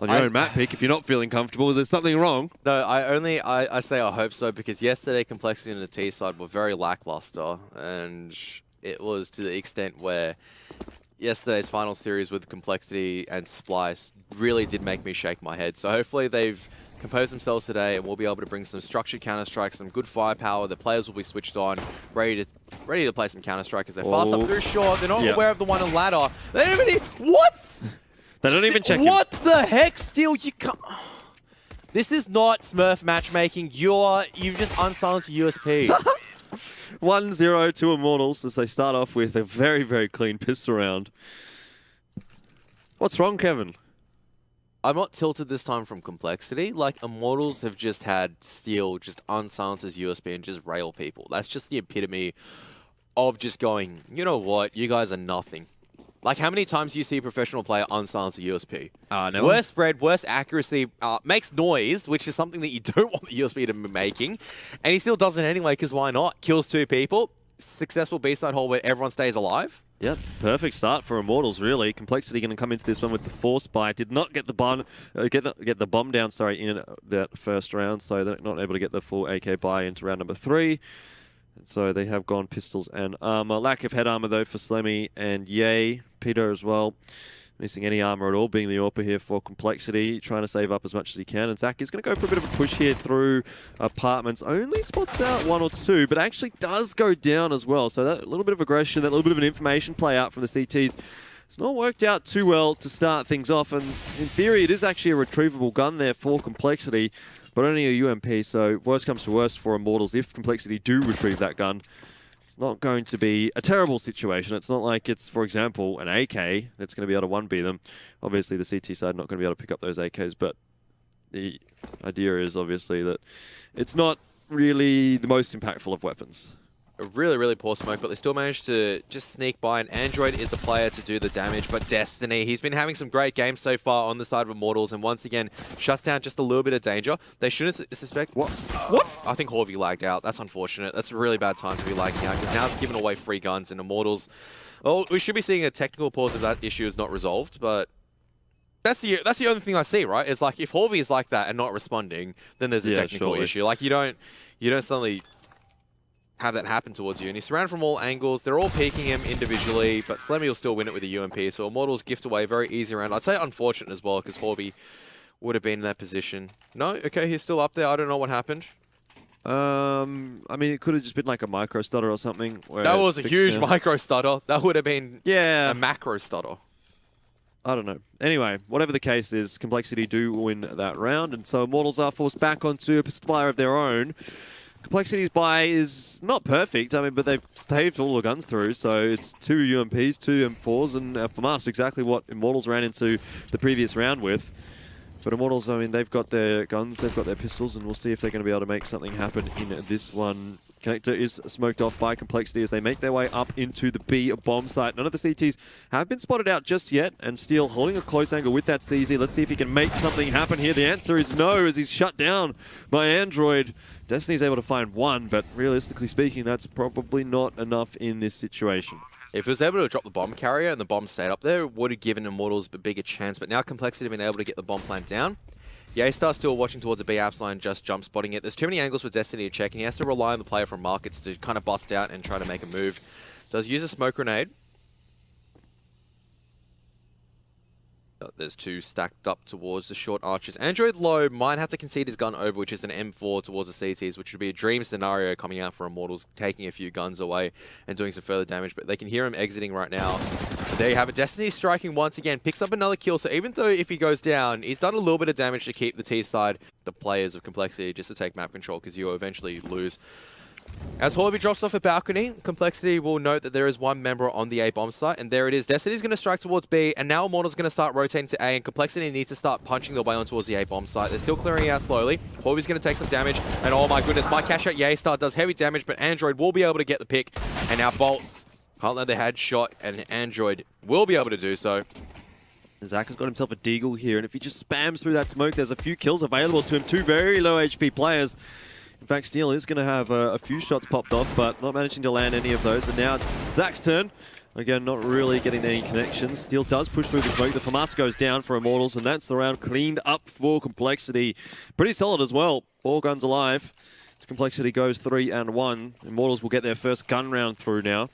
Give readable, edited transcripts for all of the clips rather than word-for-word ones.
on your own map pick if you're not feeling comfortable. There's something wrong. No, I say I hope so because yesterday compLexity and the T side were very lackluster, and it was to the extent where yesterday's final series with compLexity and Splice really did make me shake my head. So hopefully they've composed themselves today and we'll be able to bring some structured Counter-Strike, some good firepower. The players will be switched on, ready to play some Counter-Strike because they're fast up through short. They're not aware of the one on ladder. They don't even what? They don't even check What the heck, Steel? You can't. This is not Smurf matchmaking. You've just unsilenced USP. 1-0 to Immortals as they start off with a very, very clean pistol round. What's wrong, Kevin? I'm not tilted this time from compLexity. Like, Immortals have just had Steel just unsilence his USB and just rail people. That's just the epitome of just going, you know what, you guys are nothing. Like, how many times do you see a professional player unsilence a USP? No. Worse spread, worse accuracy, makes noise, which is something that you don't want the USB to be making. And he still does it anyway, because why not? Kills 2 people. Successful B-side hold where everyone stays alive. Yep, perfect start for Immortals, really. compLexity going to come into this one with the force buy. Did not get the bomb, get the bomb down, sorry, in that first round, so they're not able to get the full AK buy into round number 3. And so they have gone pistols and armor. Lack of head armor, though, for Slemmy and Yay. Peter as well. Missing any armor at all, being the AWPer here for compLexity. Trying to save up as much as he can. And Zach is going to go for a bit of a push here through apartments. Only spots out 1 or 2, but actually does go down as well. So that little bit of aggression, that little bit of an information play out from the CTs. It's not worked out too well to start things off. And in theory, it is actually a retrievable gun there for compLexity, but only a UMP. So worst comes to worst for Immortals. If compLexity do retrieve that gun, it's not going to be a terrible situation. It's not like it's, for example, an AK that's going to be able to 1B them. Obviously, the CT side not going to be able to pick up those AKs, but the idea is obviously that it's not really the most impactful of weapons. A really, really poor smoke, but they still managed to just sneak by. And Android is a player to do the damage, but Destiny, he's been having some great games so far on the side of Immortals, and once again, shuts down just a little bit of danger. They shouldn't suspect... What? I think Horvey lagged out. That's unfortunate. That's a really bad time to be lagging out, because now it's giving away free guns, and Immortals... Well, we should be seeing a technical pause if that issue is not resolved, but... That's the only thing I see, right? It's like, if Horvey is like that and not responding, then there's a technical issue. Like, you don't suddenly... have that happen towards you. And he's surrounded from all angles. They're all peeking him individually, but Slemmy will still win it with a UMP. So Immortals gift away, very easy round. I'd say unfortunate as well, because Horby would have been in that position. No? Okay, he's still up there. I don't know what happened. I mean, it could have just been like a micro stutter or something. That was a huge micro stutter. That would have been a macro stutter. I don't know. Anyway, whatever the case is, compLexity do win that round, and so Immortals are forced back onto a supplier of their own. compLexity's buy is not perfect, I mean, but they've staved all the guns through, so it's 2 UMPs, 2 M4s, and from us, exactly what Immortals ran into the previous round with. But Immortals, I mean, they've got their guns, they've got their pistols, and we'll see if they're going to be able to make something happen in this one. Connector is smoked off by compLexity as they make their way up into the B bomb site. None of the CTs have been spotted out just yet, and Steel holding a close angle with that CZ. Let's see if he can make something happen here. The answer is no, as he's shut down by Android. Destiny's able to find 1, but realistically speaking, that's probably not enough in this situation. If he was able to drop the bomb carrier and the bomb stayed up there, it would have given Immortals a bigger chance, but now compLexity have been able to get the bomb plant down. Yaystar still watching towards the B apps line, just jump spotting it. There's too many angles for Destiny to check, and he has to rely on the player from markets to kind of bust out and try to make a move. Does use a smoke grenade. There's 2 stacked up towards the short archers. Android low might have to concede his gun over, which is an M4 towards the CTs, which would be a dream scenario coming out for Immortals, taking a few guns away and doing some further damage. But they can hear him exiting right now. But there you have it. Destiny striking once again, picks up another kill. So even though if he goes down, he's done a little bit of damage to keep the T side, the players of compLexity, just to take map control, because you'll eventually lose. As Horby drops off a balcony, compLexity will note that there is 1 member on the A bomb site, and there it is. Destiny's going to strike towards B, and now Immortals going to start rotating to A, and compLexity needs to start punching their way on towards the A bomb site. They're still clearing out slowly. Horby's going to take some damage, and oh my goodness, my cash out Yaystar does heavy damage, but Android will be able to get the pick, and now Bolts can't let the headshot, and Android will be able to do so. Zach has got himself a deagle here, and if he just spams through that smoke, there's a few kills available to him. 2 very low HP players. In fact, Steel is going to have a few shots popped off, but not managing to land any of those. And now it's Zach's turn Again, not really getting any connections. Steel does push through the smoke. The FAMAS goes down for Immortals, and that's the round cleaned up for compLexity. Pretty solid as well. 4 guns alive. compLexity goes 3-1. Immortals will get their first gun round through now.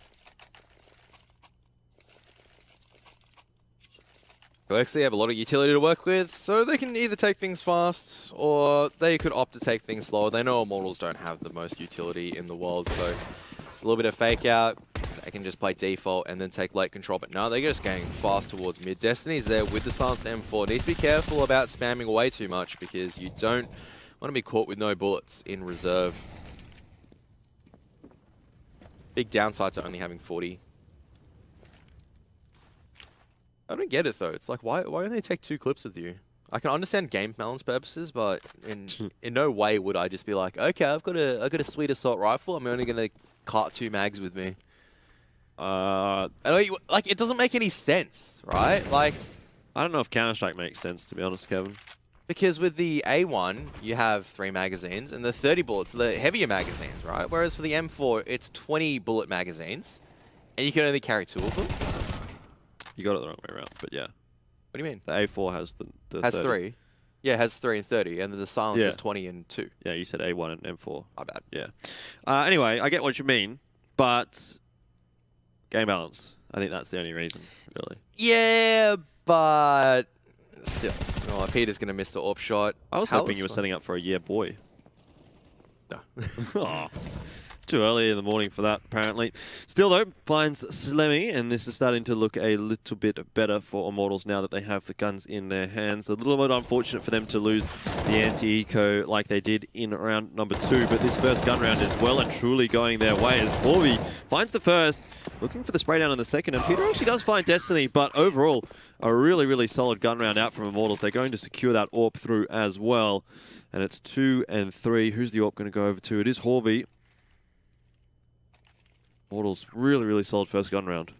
I don't know if Counter-Strike makes sense, to be honest, Kevin. Because with the A1, you have 3 magazines, and the 30 bullets, the heavier magazines, right? Whereas for the M4, it's 20 bullet magazines, and you can only carry 2 of them. You got it the wrong way around, but yeah. What do you mean? The A4 has the has 30. 3. Yeah, it has 3 and 30, and the silence is 20 and 2. Yeah, you said A1 and M4. My bad. Yeah. Anyway, I get what you mean, but game balance. I think that's the only reason, really. Yeah, but still. Oh, Peter's going to miss the AWP shot. I was hoping you were setting up for a boy. No. Oh, too early in the morning for that, apparently. Still, though, finds Slemmy, and this is starting to look a little bit better for Immortals now that they have the guns in their hands. A little bit unfortunate for them to lose the anti-eco like they did in round number 2, but this first gun round is well and truly going their way as Horvey finds the first, looking for the spray down in the second, and Peter actually does find Destiny, but overall, a really, really solid gun round out from Immortals. They're going to secure that AWP through as well, and it's 2 and 3. Who's the AWP going to go over to? It is Horvey. Immortals, really, really solid first gun round.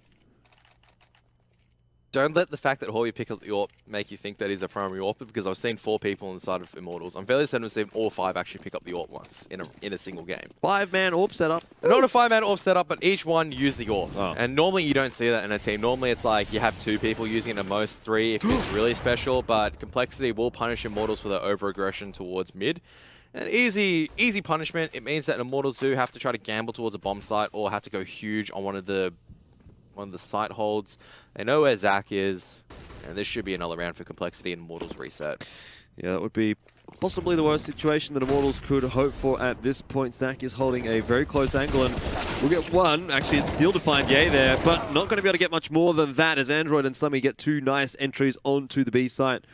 Don't let the fact that Horvey picked up the AWP make you think that he's a primary AWP, because I've seen 4 people on the side of Immortals. I'm fairly certain I've seen all 5 actually pick up the AWP once in a single game. 5-man AWP setup. Not a 5-man AWP setup, but each one use the AWP. Oh. And normally you don't see that in a team. Normally it's like you have 2 people using it at most, 3 if it's really special, but compLexity will punish Immortals for their over-aggression towards mid. And easy punishment. It means that Immortals do have to try to gamble towards a bomb site or have to go huge on one of the site holds. They know where Zach is, and this should be another round for compLexity and Immortals reset. Yeah, that would be possibly the worst situation that Immortals could hope for at this point. Zach is holding a very close angle, and we'll get one. Actually, it's Steel to find Ye there, but not going to be able to get much more than that as Android and Slemmy get 2 nice entries onto the B site.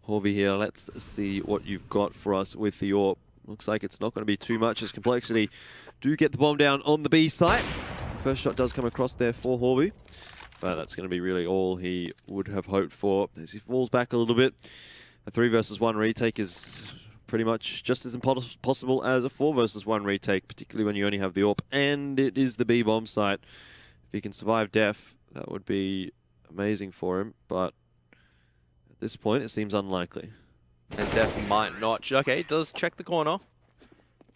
Horvey here, let's see what you've got for us with the AWP. Looks like it's not going to be too much as compLexity do get the bomb down on the B site. First shot does come across there for Horvey, but that's going to be really all he would have hoped for as he falls back a little bit. A 3 versus 1 retake is pretty much just as impossible as a 4 versus 1 retake, particularly when you only have the AWP, and it is the B bomb site. If he can survive def, that would be amazing for him, but at this point it seems unlikely. And Def might not. Okay, does check the corner.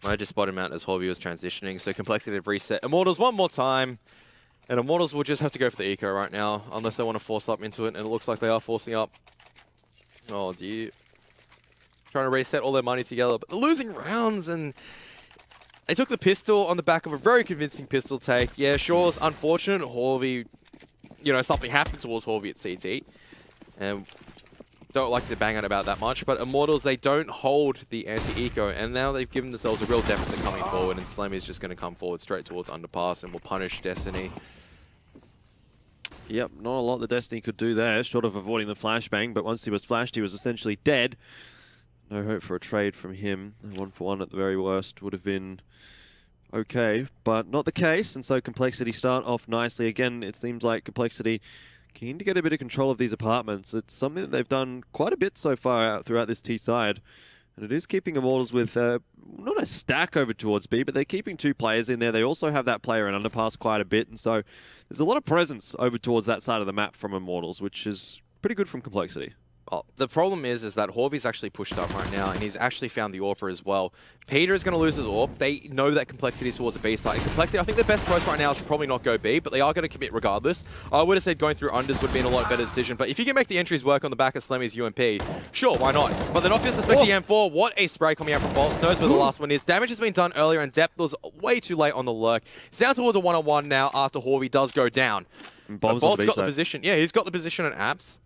I just spotted him out as Horvey was transitioning, so compLexity have reset Immortals one more time. And Immortals will just have to go for the eco right now, unless they want to force up into it, and it looks like they are forcing up. Oh dear. Trying to reset all their money together, but they're losing rounds, and they took the pistol on the back of a very convincing pistol take. Yeah, sure, it's unfortunate. Horvey, you know, something happened towards Horvey at CT. And don't like to bang on about that much, but Immortals, they don't hold the anti-eco, and now they've given themselves a real deficit coming forward, and Slemmy is just going to come forward straight towards underpass and will punish Destiny. Yep, not a lot that Destiny could do there, short of avoiding the flashbang, but once he was flashed, he was essentially dead. No hope for a trade from him. 1-for-1 at the very worst would have been okay, but not the case, and so compLexity start off nicely. Again, it seems like compLexity keen to get a bit of control of these apartments. It's something that they've done quite a bit so far throughout this T side. And it is keeping Immortals with not a stack over towards B, but they're keeping 2 players in there. They also have that player in underpass quite a bit. And so there's a lot of presence over towards that side of the map from Immortals, which is pretty good from compLexity. Well, the problem is that Horvy's actually pushed up right now, and he's actually found the AWP as well. Peter is going to lose his AWP. They know that compLexity is towards the B side. And compLexity, I think the best choice right now is to probably not go B, but they are going to commit regardless. I would have said going through unders would have been a lot better decision, but if you can make the entries work on the back of Slemmy's UMP, sure, why not? But they're not going to suspect the M4. What a spray coming out from Bolts. Knows where the last one is. Damage has been done earlier, and Depth was way too late on the lurk. It's down towards a one-on-one now after Horvy does go down. Bolt's got the position. Yeah, he's got the position on apps.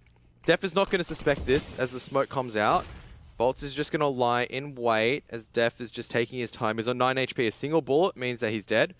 Def is not going to suspect this as the smoke comes out. Bolts is just going to lie in wait as Def is just taking his time. He's on 9 HP. A single bullet means that he's dead.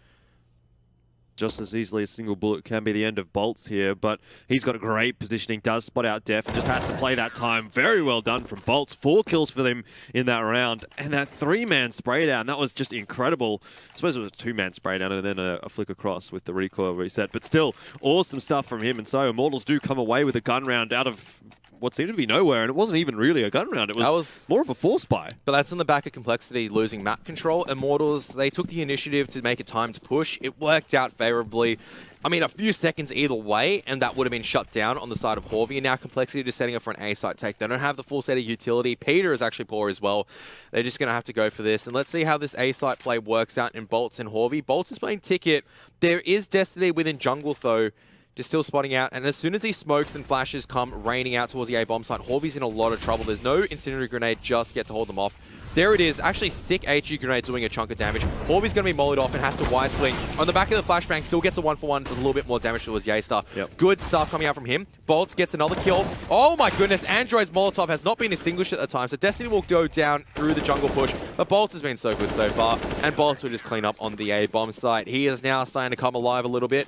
Just as easily a single bullet can be the end of Bolts here, but he's got a great positioning, does spot out Def, and just has to play that time. Very well done from Bolts. 4 kills for them in that round, and that 3-man spray down, that was just incredible. I suppose it was a 2-man spray down and then a flick across with the recoil reset, but still, awesome stuff from him. And so Immortals do come away with a gun round out of what seemed to be nowhere, and it wasn't even really a gun round. It was more of a force buy. But that's on the back of compLexity losing map control. Immortals, they took the initiative to make it time to push. It worked out favorably. I mean, a few seconds either way, and that would have been shut down on the side of Horvy. And now compLexity just setting up for an A-site take. They don't have the full set of utility. Peter is actually poor as well. They're just going to have to go for this. And let's see how this A-site play works out in Bolts and Horvy. Bolts is playing Ticket. There is Destiny within jungle, though. Just still spotting out, and as soon as these smokes and flashes come raining out towards the A-bomb site, Horvy's in a lot of trouble. There's no incendiary grenade just yet to hold them off. There it is, actually sick HE grenade doing a chunk of damage. Horvy's going to be mollied off and has to wide swing. On the back of the flashbang, still gets a 1-for-1, does a little bit more damage to his Yeastar. Yep. Good stuff coming out from him. Bolts gets another kill. Oh my goodness, Android's Molotov has not been extinguished at the time, so Destiny will go down through the jungle push. But Bolts has been so good so far, and Bolts will just clean up on the A-bomb site. He is now starting to come alive a little bit.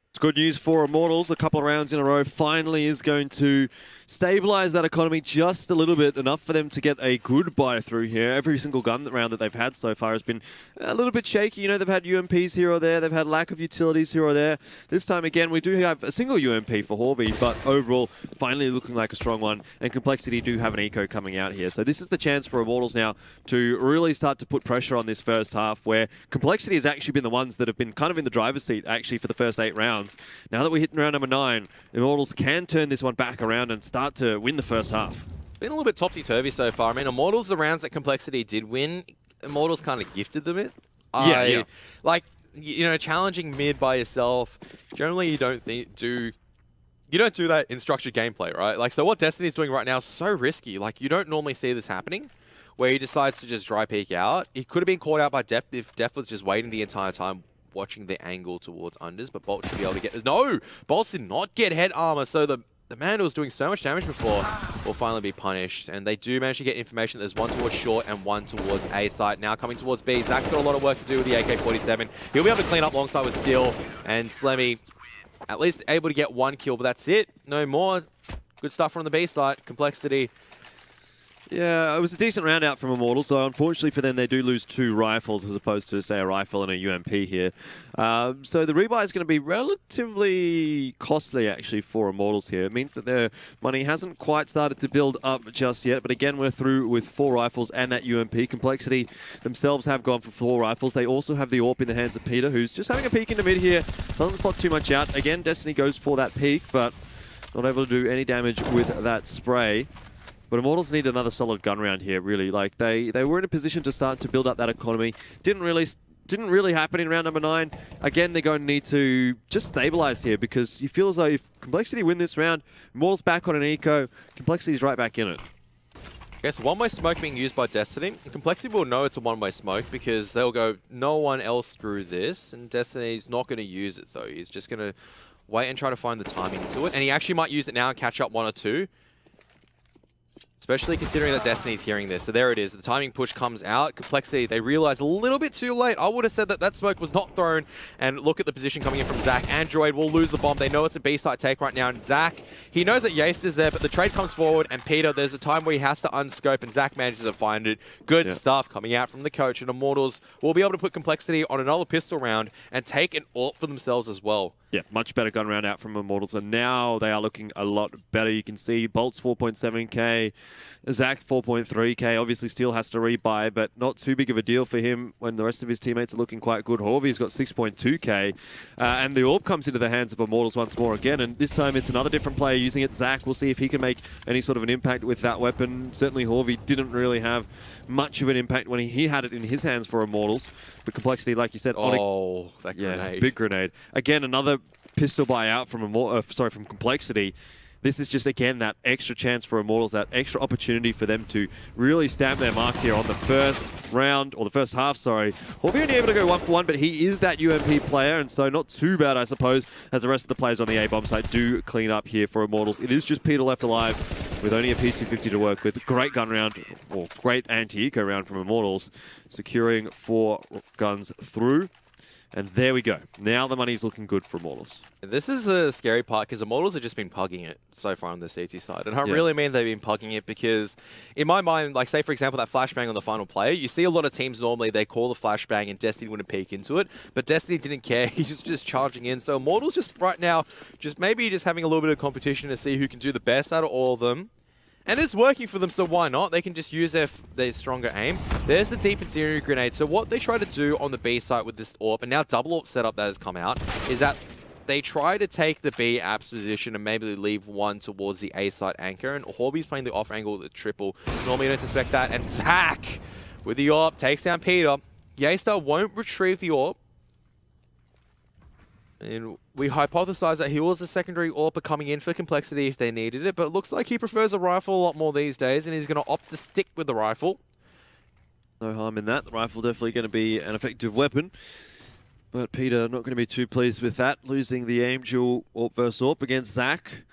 It's good news for Immortals. A couple of rounds in a row finally is going to stabilize that economy just a little bit, enough for them to get a good buy through here. Every single gun round that they've had so far has been a little bit shaky. You know, they've had UMPs here or there. They've had lack of utilities here or there. This time, again, we do have a single UMP for Horby, but overall, finally looking like a strong one. And compLexity do have an eco coming out here. So this is the chance for Immortals now to really start to put pressure on this first half, where compLexity has actually been the ones that have been kind of in the driver's seat, actually, for the first 8 rounds. Now that we're hitting round number 9, Immortals can turn this one back around and start to win the first half. Been a little bit topsy-turvy so far. I mean, Immortals, the rounds that compLexity did win, Immortals kind of gifted them it. Yeah. Like, you know, challenging mid by yourself, generally you don't do that in structured gameplay, right? Like, so what Destiny's doing right now is so risky. Like, you don't normally see this happening, where he decides to just dry peek out. He could have been caught out by Depth if Depth was just waiting the entire time, watching the angle towards unders, but Bolt should be able to get... No! Bolts did not get head armor, so the man who was doing so much damage before will finally be punished. And they do manage to get information that there's one towards short and one towards A site. Now coming towards B. Zach's got a lot of work to do with the AK-47. He'll be able to clean up alongside with Steel, and Slemmy at least able to get 1 kill, but that's it. No more. Good stuff from the B site. compLexity. Yeah, it was a decent round out from Immortals, so unfortunately for them, they do lose 2 rifles as opposed to, say, a rifle and a UMP here. So the rebuy is going to be relatively costly, actually, for Immortals here. It means that their money hasn't quite started to build up just yet, but again, we're through with 4 rifles and that UMP. compLexity themselves have gone for 4 rifles. They also have the AWP in the hands of Peter, who's just having a peek in the mid here. Doesn't spot too much out. Again, Destiny goes for that peek, but not able to do any damage with that spray. But Immortals need another solid gun round here, really. Like, they were in a position to start to build up that economy. Didn't really happen in round number 9. Again, they're going to need to just stabilize here, because you feel as though if compLexity win this round, Immortals back on an eco, compLexity's right back in it. Okay, so one-way smoke being used by Destiny. compLexity will know it's a one-way smoke because they'll go no one else through this, and Destiny's not going to use it, though. He's just going to wait and try to find the timing to it, and he actually might use it now and catch up 1 or 2. Especially considering that Destiny's hearing this. So there it is. The timing push comes out. compLexity, they realize a little bit too late. I would have said that that smoke was not thrown. And look at the position coming in from Zach. Android will lose the bomb. They know it's a B-site take right now. And Zach, he knows that Yeast is there, but the trade comes forward. And Peter, there's a time where he has to unscope, and Zach manages to find it. Good stuff coming out from the coach. And Immortals will be able to put compLexity on another pistol round and take an AWP for themselves as well. Yeah, much better gun round out from Immortals, and now they are looking a lot better. You can see Bolt's 4.7k, Zach 4.3k. Obviously, still has to rebuy, but not too big of a deal for him when the rest of his teammates are looking quite good. Horvy's got 6.2k, and the orb comes into the hands of Immortals once more again, and this time it's another different player using it. Zach, we'll see if he can make any sort of an impact with that weapon. Certainly, Horvy didn't really have much of an impact when he had it in his hands for Immortals, but complexity, like you said, that grenade. Yeah, big grenade. Again, another pistol buy out from from complexity. This is just, again, that extra chance for Immortals, that extra opportunity for them to really stamp their mark here on the first round, or the first half, sorry. Horvy only able to go 1-for-1, but he is that UMP player, and so not too bad, I suppose, as the rest of the players on the A-bomb site do clean up here for Immortals. It is just Peter left alive with only a P250 to work with. Great gun round, or great anti-eco round from Immortals, securing 4 guns through. And there we go. Now the money's looking good for Immortals. This is the scary part, because Immortals have just been pugging it so far on the CT side. And I really mean they've been pugging it because, in my mind, like say, for example, that flashbang on the final player, you see a lot of teams normally, they call the flashbang and Destiny wouldn't peek into it. But Destiny didn't care. He's just charging in. So Immortals just right now, maybe having a little bit of competition to see who can do the best out of all of them. And it's working for them, so why not? They can just use their stronger aim. There's the deep incendiary grenade. So what they try to do on the B site with this AWP, and now double AWP setup that has come out, is that they try to take the B apps position and maybe leave one towards the A site anchor. And Horby's playing the off angle with the triple. Normally you don't suspect that. And Zach with the AWP takes down Peter. Yeastar won't retrieve the AWP. And we hypothesized that he was a secondary AWPer coming in for complexity if they needed it, but it looks like he prefers a rifle a lot more these days, and he's going to opt to stick with the rifle. No harm in that. The rifle definitely going to be an effective weapon. But Peter not going to be too pleased with that, losing the aim duel AWP versus AWP against Zach.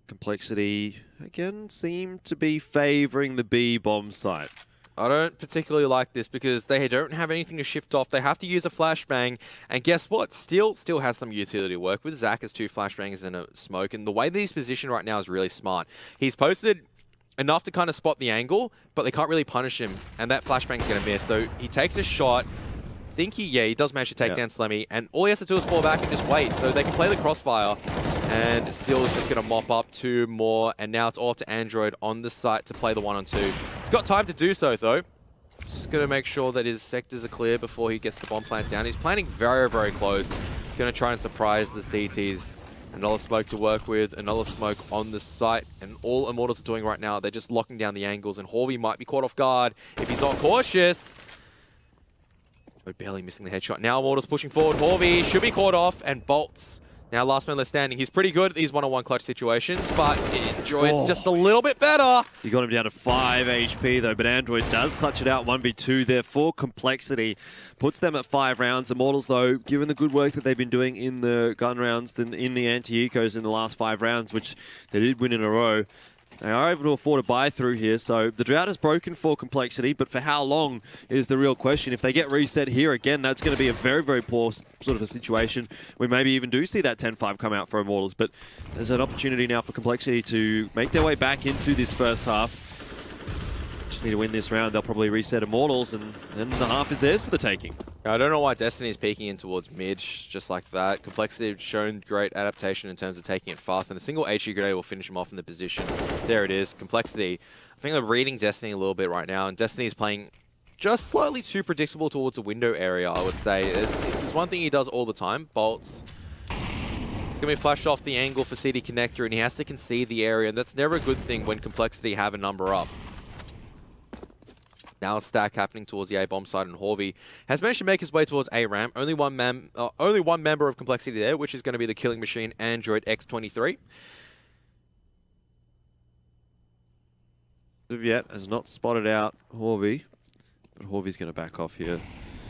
Complexity, again, seem to be favoring the B bomb site. I don't particularly like this because they don't have anything to shift off. They have to use a flashbang. And guess what? Still has some utility to work with. Zach has 2 flashbangs and a smoke. And the way that he's positioned right now is really smart. He's posted enough to kind of spot the angle, but they can't really punish him. And that flashbang's going to miss. So he takes a shot. He does manage to take down Slemmy. And all he has to do is fall back and just wait. So they can play the crossfire. And Steel is just going to mop up 2 more. And now it's all up to Android on the site to play the 1-on-2. He's got time to do so, though. Just going to make sure that his sectors are clear before he gets the bomb plant down. He's planning very, very close. He's going to try and surprise the CTs. Another smoke to work with. Another smoke on the site. And all Immortals are doing right now, they're just locking down the angles. And Horvy might be caught off guard if he's not cautious. We're barely missing the headshot. Now Immortals pushing forward. Horvy should be caught off. And Bolts. Now last man left standing. He's pretty good at these 1-on-1 clutch situations, but Android's just a little bit better. You got him down to 5 HP though, but Android does clutch it out 1v2 there for complexity. Puts them at 5 rounds. Immortals though, given the good work that they've been doing in the gun rounds, in the anti-ecos in the last 5 rounds, which they did win in a row, they are able to afford a buy through here, so the drought is broken for complexity, but for how long is the real question. If they get reset here again, that's going to be a very, very poor sort of a situation. We maybe even do see that 10-5 come out for Immortals, but there's an opportunity now for complexity to make their way back into this first half. Just need to win this round. They'll probably reset Immortals, and then the half is theirs for the taking. I don't know why Destiny's peeking in towards mid, just like that. Complexity have shown great adaptation in terms of taking it fast, and a single HE grenade will finish him off in the position. There it is. Complexity. I think they're reading Destiny a little bit right now, and Destiny is playing just slightly too predictable towards the window area, I would say. It's one thing he does all the time. Bolts. He's going to be flashed off the angle for CD Connector, and he has to concede the area, and that's never a good thing when Complexity have a number up. Now a stack happening towards the A-bomb side, and Horvy has managed to make his way towards A-ramp. Only one member of complexity there, which is going to be the killing machine, Android X23. Yet has not spotted out Horvy, but Horvy's going to back off here.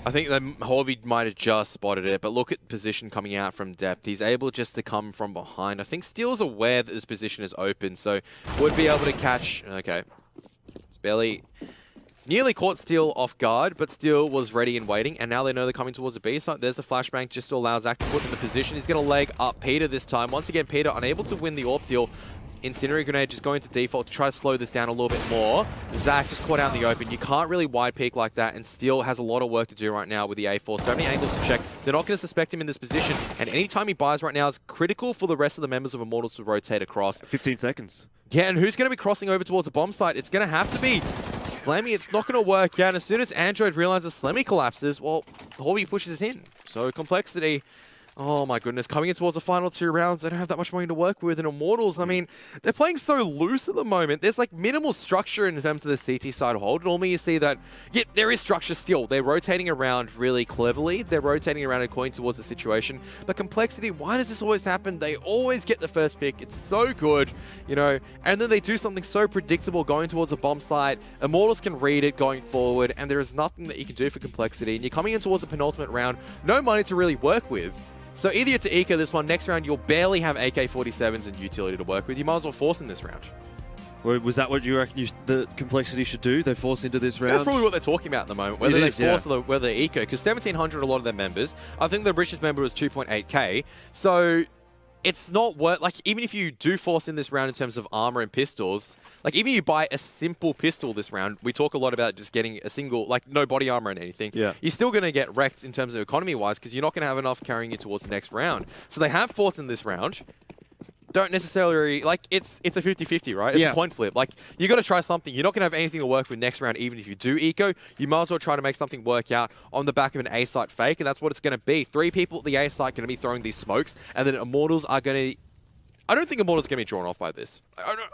I think that Horvy might have just spotted it, but look at position coming out from depth. He's able just to come from behind. I think Steel's aware that this position is open, so would be able to catch... Okay. It's barely... Nearly caught Steel off guard, but Steel was ready and waiting, and now they know they're coming towards the B side. There's a flashbang just to allow Zach to put in the position. He's going to leg up Peter this time. Once again, Peter unable to win the AWP deal. Incendiary Grenade just going to default to try to slow this down a little bit more. Zach just caught out in the open. You can't really wide peek like that, and still has a lot of work to do right now with the A4. So many angles to check. They're not going to suspect him in this position, and anytime he buys right now is critical for the rest of the members of Immortals to rotate across. 15 seconds. Yeah, and who's going to be crossing over towards the bomb site? It's going to have to be Slemmy. It's not going to work out. And as soon as Android realizes Slemmy collapses, well, Horby pushes in. So complexity. Oh my goodness, coming in towards the final 2 rounds, they don't have that much money to work with. And Immortals, I mean, they're playing so loose at the moment. There's like minimal structure in terms of the CT side hold. Normally you see that, yeah, there is structure still. They're rotating around really cleverly. They're rotating around according towards the situation. But complexity, why does this always happen? They always get the first pick. It's so good, you know, and then they do something so predictable going towards a bomb site. Immortals can read it going forward, and there is nothing that you can do for complexity. And you're coming in towards the penultimate round, no money to really work with. So either you're to eco this one, next round you'll barely have AK-47s and utility to work with. You might as well force in this round. Was that what you reckon the complexity should do? They force into this round? That's probably what they're talking about at the moment, whether they force or whether they eco. Because 1,700, a lot of their members, I think the richest member was 2.8k. So it's not worth, like, even if you do force in this round in terms of armor and pistols, like, even if you buy a simple pistol this round, we talk a lot about just getting a single, like, no body armor and anything. Yeah. You're still going to get wrecked in terms of economy-wise because you're not going to have enough carrying you towards the next round. So they have forced in this round. Don't necessarily, like, it's a 50-50, right? It's a coin flip. Like, you got to try something. You're not going to have anything to work with next round, even if you do eco. You might as well try to make something work out on the back of an A-site fake, and that's what it's going to be. 3 people at the A-site going to be throwing these smokes, and then Immortals are going to... I don't think Immortals going to be drawn off by this.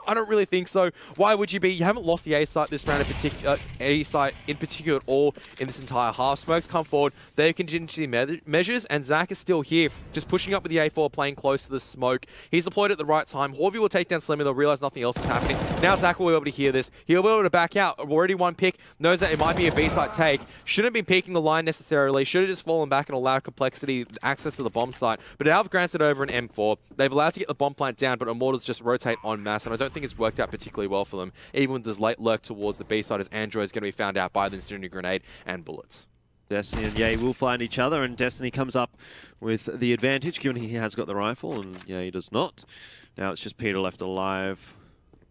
I don't really think so. Why would you be? You haven't lost the A-site this round in particular, A-site in particular at all in this entire half. Smokes come forward. They have contingency measures, and Zach is still here, just pushing up with the A4, playing close to the smoke. He's deployed at the right time. Horvey will take down Slemmy. They'll realize nothing else is happening. Now Zach will be able to hear this. He'll be able to back out. Already one pick. Knows that it might be a B-site take. Shouldn't be peeking the line necessarily. Should have just fallen back and allowed complexity access to the bomb site. But now have granted over an M4. They've allowed to get the bomb plant down, but Immortals just rotate en masse, and I don't think it's worked out particularly well for them, even with this late lurk towards the B side, as Android is going to be found out by the Incendiary Grenade and bullets. Destiny and Ye will find each other, and Destiny comes up with the advantage, given he has got the rifle, and Ye does not. Now it's just Peter left alive.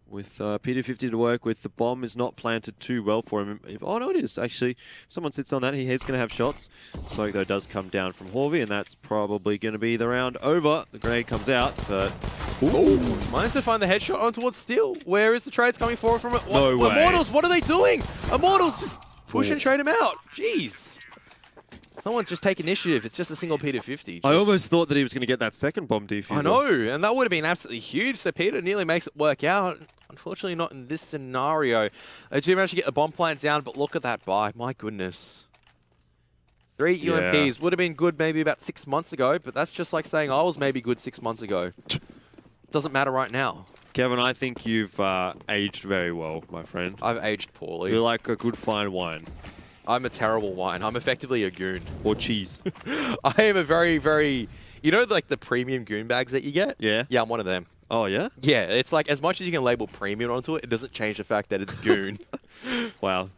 With Peter50 to work with, the bomb is not planted too well for him. Oh, no, it is, actually. If someone sits on that, he is going to have shots. Smoke, though, does come down from Horvey, and that's probably going to be the round over. The grenade comes out, but... Ooh, managed to find the headshot on towards Steel. Where is the trades coming forward from it? No way. Immortals, what are they doing? Immortals just push and trade him out. Jeez. Someone just take initiative. It's just a single Peter50. I almost thought that he was going to get that second bomb defuse. I know, and that would have been absolutely huge. So Peter nearly makes it work out. Unfortunately, not in this scenario. They do manage to get the bomb plant down, but look at that buy. My goodness. 3 UMPs would have been good maybe about 6 months ago, but that's just like saying I was maybe good 6 months ago. Doesn't matter right now. Kevin, I think you've aged very well, my friend. I've aged poorly. You're like a good fine wine. I'm a terrible wine. I'm effectively a goon. Or cheese. I am a very, very... You know, like the premium goon bags that you get? Yeah. Yeah, I'm one of them. Oh, yeah? Yeah, it's like as much as you can label premium onto it, it doesn't change the fact that it's goon. Wow.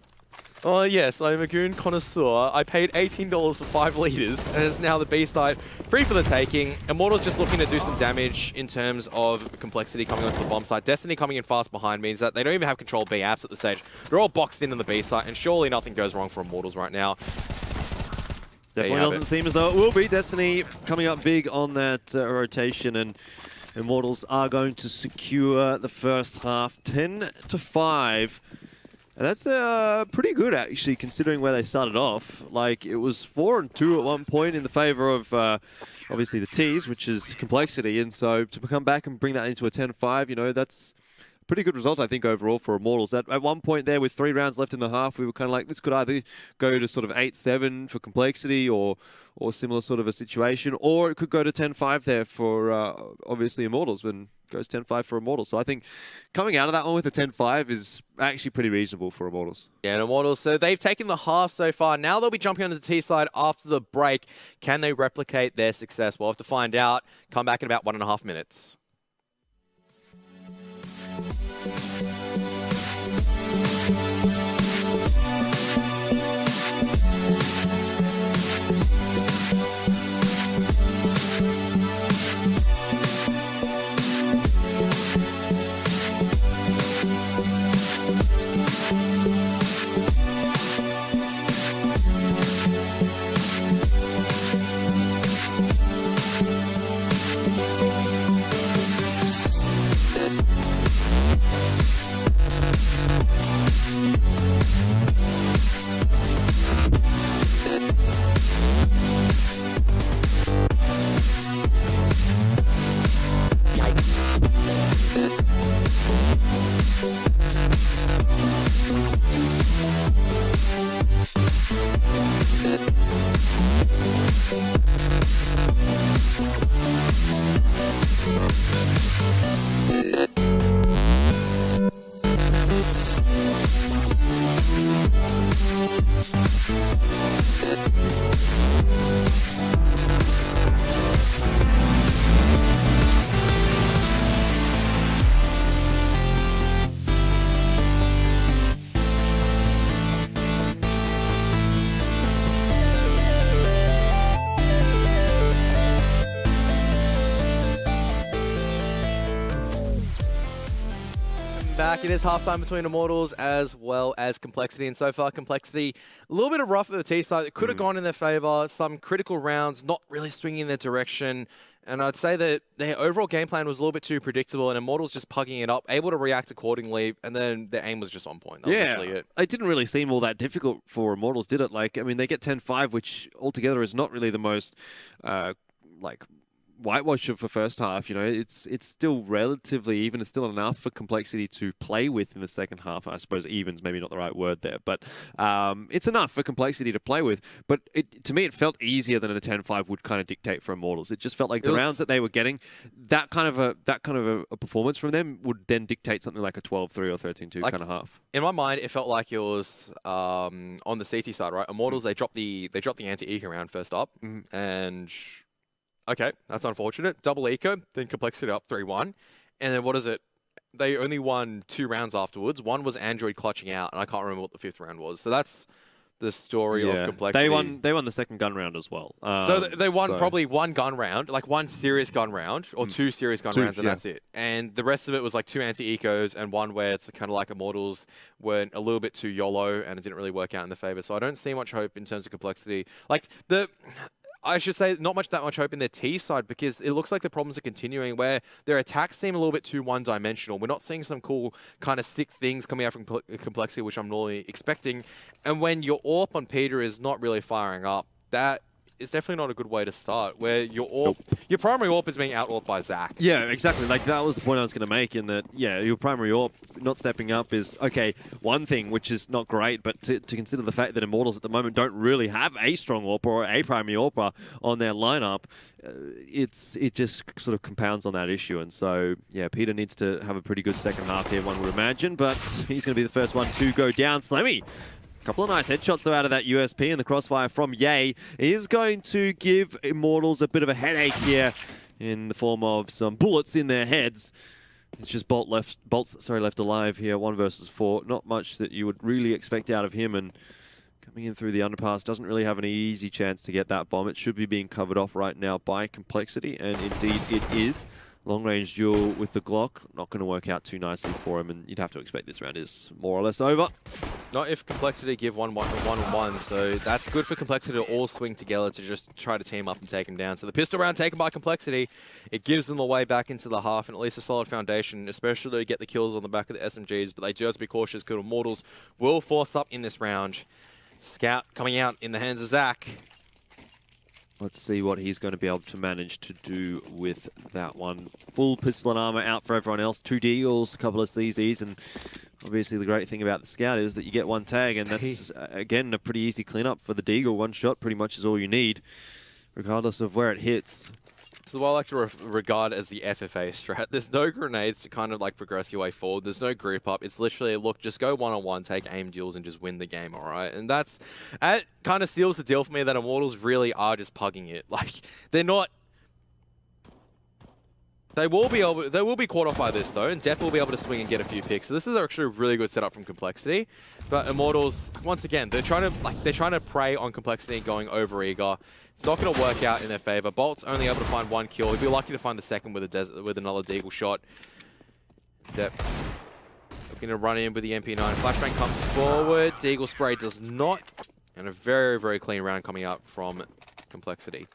Oh, yes, I'm a goon connoisseur. I paid $18 for 5 liters, and it's now the B-side free for the taking. Immortals just looking to do some damage in terms of complexity coming onto the bomb site. Destiny coming in fast behind means that they don't even have control B apps at the stage. They're all boxed in on the B site, and surely nothing goes wrong for Immortals right now. Definitely doesn't seem as though it will be. Destiny coming up big on that rotation, and Immortals are going to secure the first half 10-5. And that's pretty good, actually, considering where they started off. Like, it was 4-2 at one point in the favor of, obviously, the T's, which is complexity. And so to come back and bring that into a 10-5, you know, that's a pretty good result, I think, overall for Immortals. At one point there, with 3 rounds left in the half, we were kind of like, this could either go to sort of 8-7 for complexity or similar sort of a situation, or it could go to 10-5 there for, obviously, Immortals, when goes 10-5 for Immortals. So I think coming out of that one with a 10-5 is actually pretty reasonable for Immortals. Yeah, and Immortals, so they've taken the half so far. Now they'll be jumping onto the T side after the break. Can they replicate their success? We'll have to find out. Come back in about 1.5 minutes. back. It is halftime between Immortals as well as compLexity. And so far, compLexity, a little bit of rough at the T side. It could have gone in their favor. Some critical rounds, not really swinging in their direction. And I'd say that their overall game plan was a little bit too predictable, and Immortals just pugging it up, able to react accordingly, and then their aim was just on point. That was actually it. It didn't really seem all that difficult for Immortals, did it? Like, I mean, they get 10-5, which altogether is not really the most, like, whitewash for first half. You know, it's still relatively even. It's still enough for compLexity to play with in the second half. I suppose even's maybe not the right word there, but it's enough for compLexity to play with. But to me, it felt easier than a 10-5 would kind of dictate for Immortals. It just felt like the rounds that they were getting, that kind of a performance from them would then dictate something like a 12-3 or 13-2 kind of half. In my mind, it felt like it was on the CT side, right? Immortals, they dropped the anti-eco round first up, and okay, that's unfortunate. Double eco, then compLexity up 3-1. And then what is it? They only won 2 rounds afterwards. One was Android clutching out, and I can't remember what the 5th round was. So that's the story of compLexity. They won the second gun round as well. So they won probably one gun round, like one serious gun round, or 2 serious gun rounds, and that's it. And the rest of it was like 2 anti-ecos and one where it's kind of like Immortals went a little bit too YOLO, and it didn't really work out in their favor. So I don't see much hope in terms of compLexity. Like, I should say not that much hope in their T side, because it looks like the problems are continuing where their attacks seem a little bit too one-dimensional. We're not seeing some cool kind of sick things coming out from compLexity, which I'm normally expecting. And when your AWP on Peter is not really firing up, that is definitely not a good way to start, where your your primary AWP is being out-AWPed by Zach. Yeah, exactly. Like, that was the point I was going to make, in that, yeah, your primary AWP not stepping up is, okay, one thing, which is not great, but to consider the fact that Immortals at the moment don't really have a strong AWP or a primary AWP on their lineup, it just sort of compounds on that issue. And so, yeah, Peter needs to have a pretty good second half here, one would imagine, but he's going to be the first one to go down. Slammy, couple of nice headshots though out of that USP, and the crossfire from Ye is going to give Immortals a bit of a headache here in the form of some bullets in their heads. It's just Bolt's left alive here, 1 versus 4. Not much that you would really expect out of him, and coming in through the underpass doesn't really have an easy chance to get that bomb. It should be being covered off right now by compLexity, and indeed it is. Long-range duel with the Glock, not going to work out too nicely for him, and you'd have to expect this round is more or less over. Not if compLexity give 1-1-1, so that's good for compLexity to all swing together to just try to team up and take him down. So the pistol round taken by compLexity, it gives them a way back into the half, and at least a solid foundation, especially to get the kills on the back of the SMGs, but they do have to be cautious because Immortals will force up in this round. Scout coming out in the hands of Zach. Let's see what he's going to be able to manage to do with that one. Full pistol and armor out for everyone else. 2 deagles, a couple of CZs, and obviously the great thing about the Scout is that you get 1 tag, and that's, again, a pretty easy cleanup for the deagle. 1 shot pretty much is all you need, regardless of where it hits. This is what I like to regard as the FFA strat. There's no grenades to kind of like progress your way forward. There's no group up. It's literally, look, just go one-on-one, take aim duels, and just win the game, all right? And that kind of seals the deal for me that Immortals really are just pugging it. Like, they're not... They will be caught off by this, though, and Def will be able to swing and get a few picks. So this is actually a really good setup from compLexity. But Immortals, once again, they're trying to prey on compLexity, going over eager. It's not going to work out in their favor. Bolt's only able to find 1 kill. He'd be lucky to find the second with another deagle shot. Dep looking to run in with the MP9. Flashbang comes forward. Deagle spray does not, and a very, very clean round coming out from compLexity.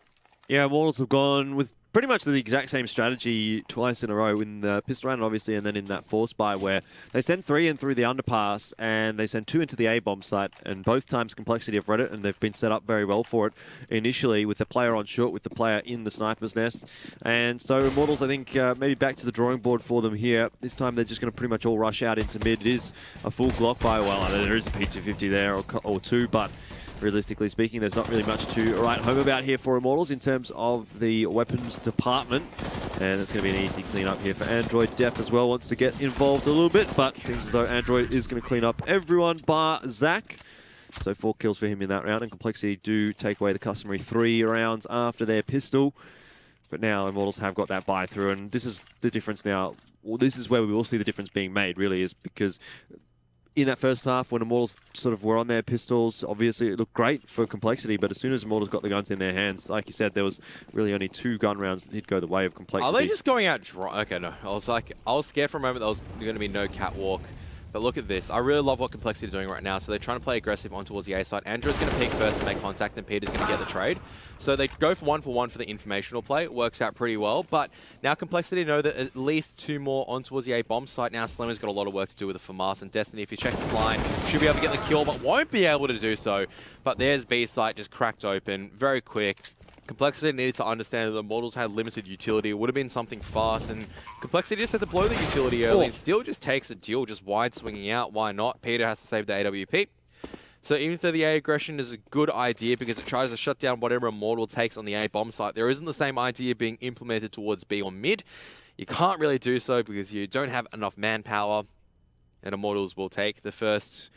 Yeah, Immortals have gone with pretty much the exact same strategy twice in a row, in the pistol round, obviously, and then in that force buy, where they send 3 in through the underpass and they send 2 into the A-bomb site, and both times compLexity have read it, and they've been set up very well for it initially, with the player on short, with the player in the sniper's nest. And so Immortals, I think, maybe back to the drawing board for them here. This time they're just going to pretty much all rush out into mid. It is a full Glock buy. Well, there is a P250 there, or 2, but realistically speaking, there's not really much to write home about here for Immortals in terms of the weapons department. And it's going to be an easy cleanup here for Android. Def as well wants to get involved a little bit, but it seems as though Android is going to clean up everyone bar Zach. So 4 kills for him in that round, and compLexity do take away the customary 3 rounds after their pistol. But now Immortals have got that buy through, and this is the difference now. Well, this is where we will see the difference being made, really, is because in that first half when Immortals sort of were on their pistols. Obviously, it looked great for complexity, but as soon as Immortals got the guns in their hands, like you said, there was really only 2 gun rounds that did go the way of complexity. Are they just going out dry? Okay, no. I was scared for a moment there was going to be no catwalk. But look at this. I really love what complexity are doing right now. So they're trying to play aggressive on towards the A side. Andrew's going to peek first and make contact, then Peter's going to get the trade. So they go for one for the informational play. It works out pretty well. But now complexity know that at least 2 more on towards the A bomb site. Now Slimmer's got a lot of work to do with the FAMAS and Destiny. If he checks his line, should be able to get the kill, but won't be able to do so. But there's B site just cracked open very quick. Complexity needed to understand that the Immortals had limited utility. It would have been something fast, and Complexity just had to blow the utility early, and still just takes a deal, just wide swinging out. Why not? Peter has to save the AWP. So even though the A aggression is a good idea because it tries to shut down whatever Immortal takes on the A bomb site, there isn't the same idea being implemented towards B or mid. You can't really do so because you don't have enough manpower, and Immortals will take the first...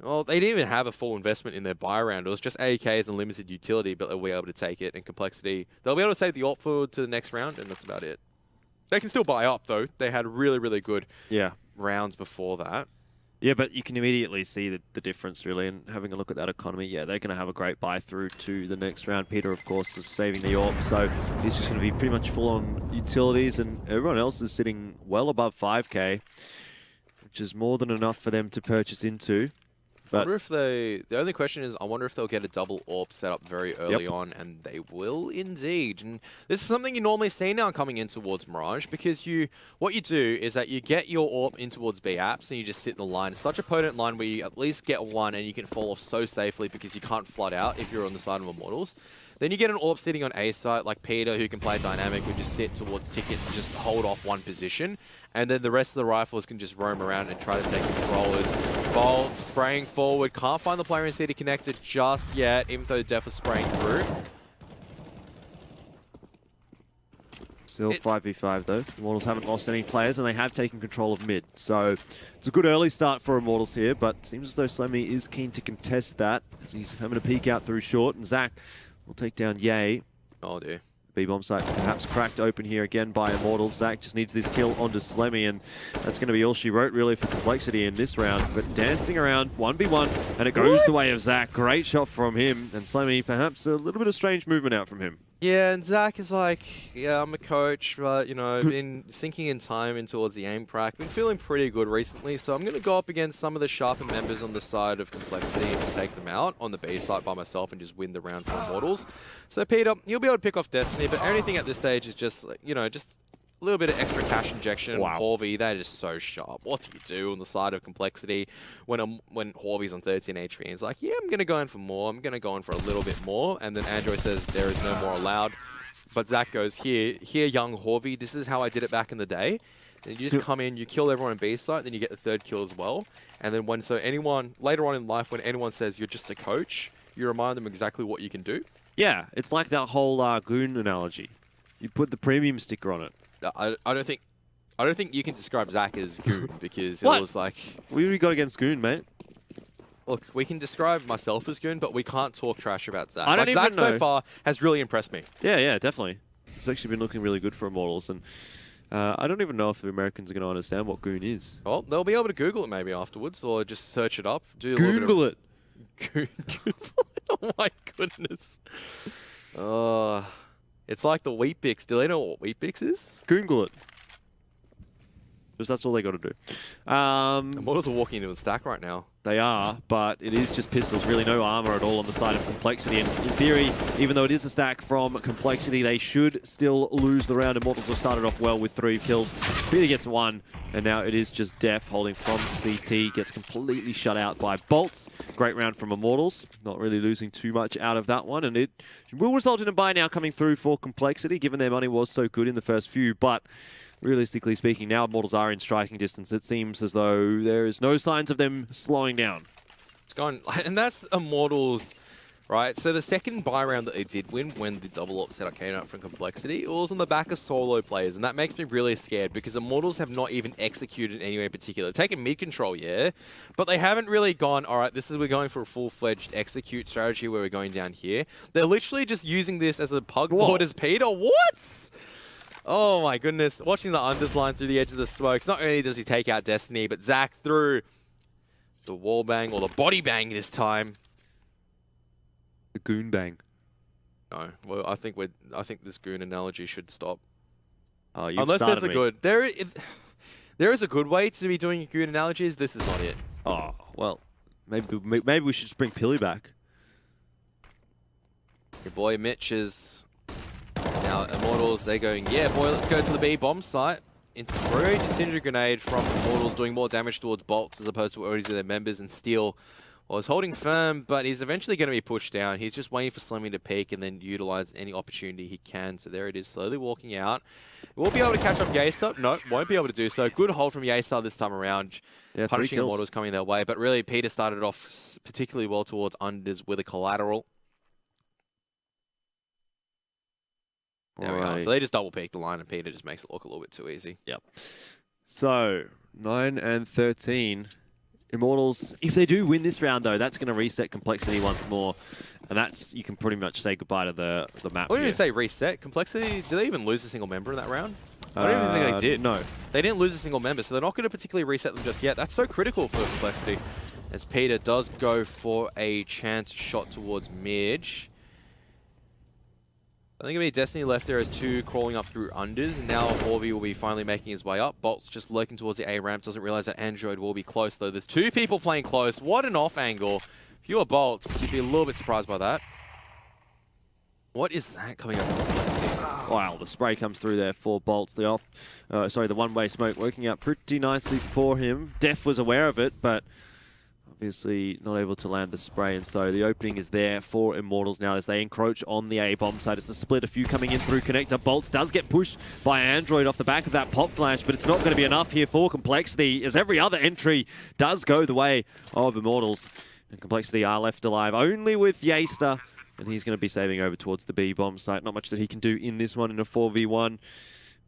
Well, they didn't even have a full investment in their buy round. It was just AKs and limited utility, but they'll be able to take it. And complexity, they'll be able to save the ult forward to the next round, and that's about it. They can still buy up, though. They had really, really good rounds before that. Yeah, but you can immediately see the difference, really. And having a look at that economy, yeah, they're going to have a great buy through to the next round. Peter, of course, is saving the AWP, so he's just going to be pretty much full on utilities, and everyone else is sitting well above 5k, which is more than enough for them to purchase into. I wonder if the only question is, I wonder if they'll get a double AWP set up very early on, and they will indeed. And this is something you normally see now coming in towards Mirage, because what you do is that you get your AWP in towards B apps, and you just sit in the line. It's such a potent line where you at least get one, and you can fall off so safely because you can't flood out if you're on the side of Immortals. Then you get an AWP sitting on A site, like Peter, who can play dynamic, who just sit towards Ticket and just hold off one position. And then the rest of the rifles can just roam around and try to take controllers. Bolt spraying forward, can't find the player in city connected just yet, even though Def was spraying through. Still 5v5 though. Immortals haven't lost any players, and they have taken control of mid. So it's a good early start for Immortals here, but it seems as though Slemmy is keen to contest that, as he's having a peek out through short, and Zach will take down Ye. Oh dear. B-bomb site perhaps cracked open here again by Immortals. Zach just needs this kill onto Slemmy, and that's going to be all she wrote really for complexity in this round. But dancing around 1v1, and it goes the way of Zach. Great shot from him, and Slemmy perhaps a little bit of strange movement out from him. Yeah, and Zach is like, yeah, I'm a coach, but, you know, been sinking in time in towards the aim prac. Been feeling pretty good recently, so I'm going to go up against some of the sharper members on the side of complexity and just take them out on the B site by myself and just win the round for Immortals. So Peter, you'll be able to pick off Destiny, but anything at this stage is just, you know, just a little bit of extra cash injection. Wow. Horvey, that is so sharp. What do you do on the side of complexity when Horvey's on 13 HP? And he's like, yeah, I'm going to go in for more. I'm going to go in for a little bit more. And then Android says, there is no more allowed. But Zach goes, here, young Horvey, this is how I did it back in the day. And you just come in, you kill everyone on B site, then you get the 3rd kill as well. And then anyone, later on in life, when anyone says you're just a coach, you remind them exactly what you can do. Yeah, it's like that whole goon analogy. You put the premium sticker on it. I don't think you can describe Zach as goon because it was like... What have you got against goon, mate? Look, we can describe myself as goon, but we can't talk trash about Zach. I don't even Zach know. so far has really impressed me. Yeah, definitely. It's actually been looking really good for Immortals, and I don't even know if the Americans are going to understand what goon is. Well, they'll be able to Google it maybe afterwards, or just search it up. Do Google it. Goon. Oh my goodness. It's like the Wheat Bix. Do they know what Wheat Bix is? Google it. Because that's all they got to do. Immortals are walking into the stack right now. They are, but it is just pistols. Really no armor at all on the side of complexity. And in theory, even though it is a stack from complexity, they should still lose the round. Immortals have started off well with 3 kills. Peter gets 1, and now it is just Def holding from CT. Gets completely shut out by Bolts. Great round from Immortals. Not really losing too much out of that one, and it will result in a buy now coming through for complexity, given their money was so good in the first few. But realistically speaking, now Immortals are in striking distance. It seems as though there is no signs of them slowing down. It's gone, and that's Immortals, right? So the second buy round that they did win when the double AWP setup came out from complexity, it was on the back of solo players, and that makes me really scared because Immortals have not even executed in any way in particular. They've taken mid control, yeah, but they haven't really gone, all right, we're going for a full-fledged execute strategy where we're going down here. They're literally just using this as a pugboard as Peter. What? Oh my goodness, watching the unders line through the edge of the smokes. Not only does he take out Destiny, but Zach through the wall bang or the body bang this time. The goon bang. No, well, I think this goon analogy should stop. Oh, you've Unless there's started a me. good there is a good way to be doing goon analogies. This is not it. Oh, well, maybe we should just bring Pilly back. Your boy Mitch is now Immortals. They're going, yeah, boy, let's go to the B bomb site. Incendiary grenade from Immortals, doing more damage towards bolts as opposed to already their members, and Steel. Well, he's holding firm, but he's eventually going to be pushed down. He's just waiting for Slimmy to peek and then utilize any opportunity he can. So there it is, slowly walking out. We'll be able to catch up Yaestar. No, won't be able to do so. Good hold from Yaestar this time around. Yeah, punishing Immortals coming their way. But really, Peter started off particularly well towards unders with a collateral. There we go. So they just double peek the line, and Peter just makes it look a little bit too easy. Yep. So 9 and 13. Immortals, if they do win this round, though, that's going to reset compLexity once more. And that's, you can pretty much say goodbye to the map. I wouldn't even say reset. compLexity, did they even lose a single member in that round? I don't even think they did. No. They didn't lose a single member, so they're not going to particularly reset them just yet. That's so critical for compLexity, as Peter does go for a chance shot towards Mirage. I think it'll be Destiny left there as 2 crawling up through unders, and now Orby will be finally making his way up. Bolt's just lurking towards the A ramp, doesn't realize that Android will be close though. There's 2 people playing close. What an off angle. If you were Bolts, you'd be a little bit surprised by that. What is that coming up from compLexity? Wow, the spray comes through there for Bolts. The one-way smoke working out pretty nicely for him. Def was aware of it, but obviously not able to land the spray, and so the opening is there for Immortals now as they encroach on the A-bomb side. It's the split, a few coming in through connector. Bolts does get pushed by Android off the back of that pop flash, but it's not going to be enough here for compLexity, as every other entry does go the way of Immortals. And compLexity are left alive only with Yaestar, and he's going to be saving over towards the B-bomb site. Not much that he can do in this one in a 4v1.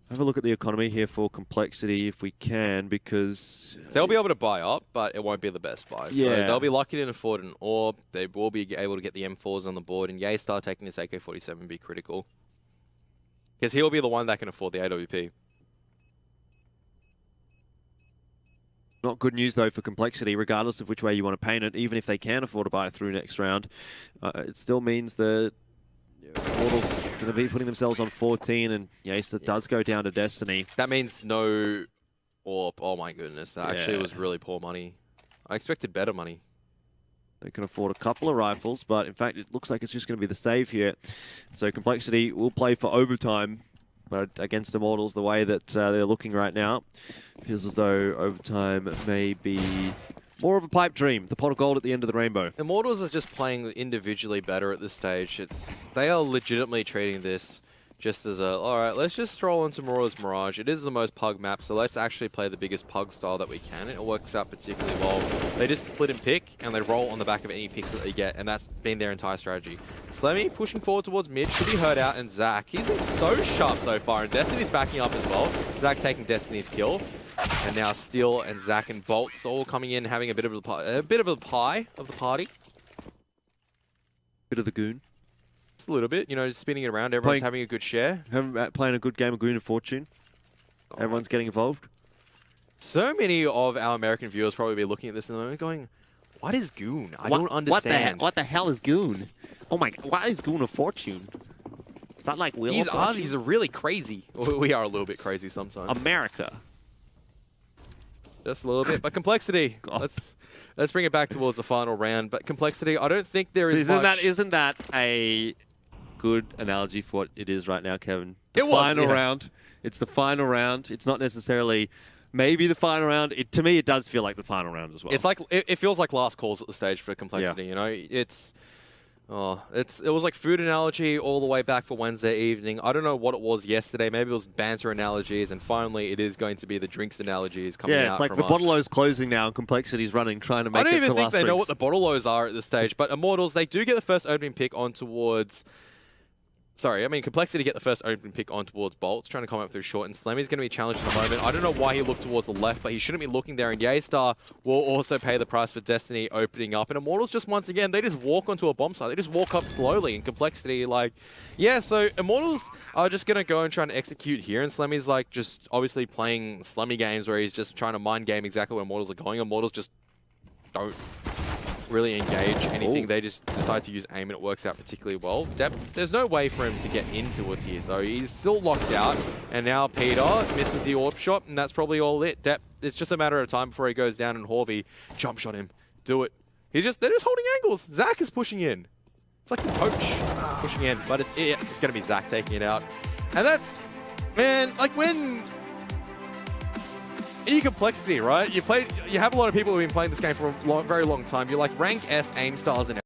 Have a look at the economy here for compLexity if we can, because they'll be able to buy up, but it won't be the best buy. Yeah. So they'll be lucky to afford an orb. They will be able to get the M4s on the board, and Yaestar taking this AK-47 would be critical, because he'll be the one that can afford the AWP. Not good news, though, for compLexity, regardless of which way you want to paint it. Even if they can afford to buy through next round, it still means that Immortals going to be putting themselves on 14, and Yaestar does go down to Destiny. That means no orb. Oh my goodness, that actually was really poor money. I expected better money. They can afford a couple of rifles, but in fact, it looks like it's just going to be the save here. So compLexity will play for overtime, but against Immortals, the way that they're looking right now, feels as though overtime may be more of a pipe dream. The pot of gold at the end of the rainbow. Immortals are just playing individually better at this stage. They are legitimately treating this just as a, all right, let's just stroll into Mirage. It is the most pug map, so let's actually play the biggest pug style that we can. It works out particularly well. They just split and pick, and they roll on the back of any picks that they get, and that's been their entire strategy. Slemmy pushing forward towards mid, should be heard out, and Zach, he's been so sharp so far, and Destiny's backing up as well. Zach taking Destiny's kill. And now Steel and Zach and Bolts all coming in, having a bit of a pie of the party. Bit of the goon. Just a little bit, you know, just spinning it around. Everyone's having a good share. Playing a good game of Goon of Fortune. Everyone's getting involved. So many of our American viewers probably be looking at this in the moment going, what is Goon? I don't understand. What the hell is Goon? Oh my god, what is Goon of Fortune? Is that like Wheel of Fortune? Aussies are really crazy. We are a little bit crazy sometimes. America. Just a little bit, but compLexity. Let's bring it back towards the final round. But compLexity, I don't think there is much. Isn't that a good analogy for what it is right now, Kevin? The final round. It's the final round. It's not necessarily maybe the final round. To me, it does feel like the final round as well. It's like it feels like last calls at the stage for compLexity. You know, it was like food analogy all the way back for Wednesday evening. I don't know what it was yesterday. Maybe it was banter analogies, and finally it is going to be the drinks analogies coming out. Yeah, it's like the bottle-o's closing now, and compLexity's running, trying to make it to last. I don't even think they know drinks. what the bottle-os are at this stage. But Immortals, they do get the first opening pick on towards. Sorry, I mean, compLexity get the first open pick on towards Bolts, trying to come up through short, and Slemmy's going to be challenged in a moment. I don't know why he looked towards the left, but he shouldn't be looking there, and Yaestar will also pay the price for Destiny opening up. And Immortals just, once again, they just walk onto a bomb site. They just walk up slowly, and compLexity, like, yeah, so Immortals are just going to go and try and execute here, and Slemmy's, like, just obviously playing Slemmy games where he's just trying to mind game exactly where Immortals are going. Immortals just don't really engage anything. Ooh. They just decide to use aim and it works out particularly well. Depp, there's no way for him to get into it here though. He's still locked out, and now Peter misses the AWP shot, and that's probably all it. Depp, it's just a matter of time before he goes down, and Horvey jump shot him. Do it. They're just holding angles. Zach is pushing in. It's like the coach pushing in, but it's going to be Zach taking it out. And that's, man, like when in compLexity, right? You have a lot of people who've been playing this game for a very long time. You're like rank S aim styles and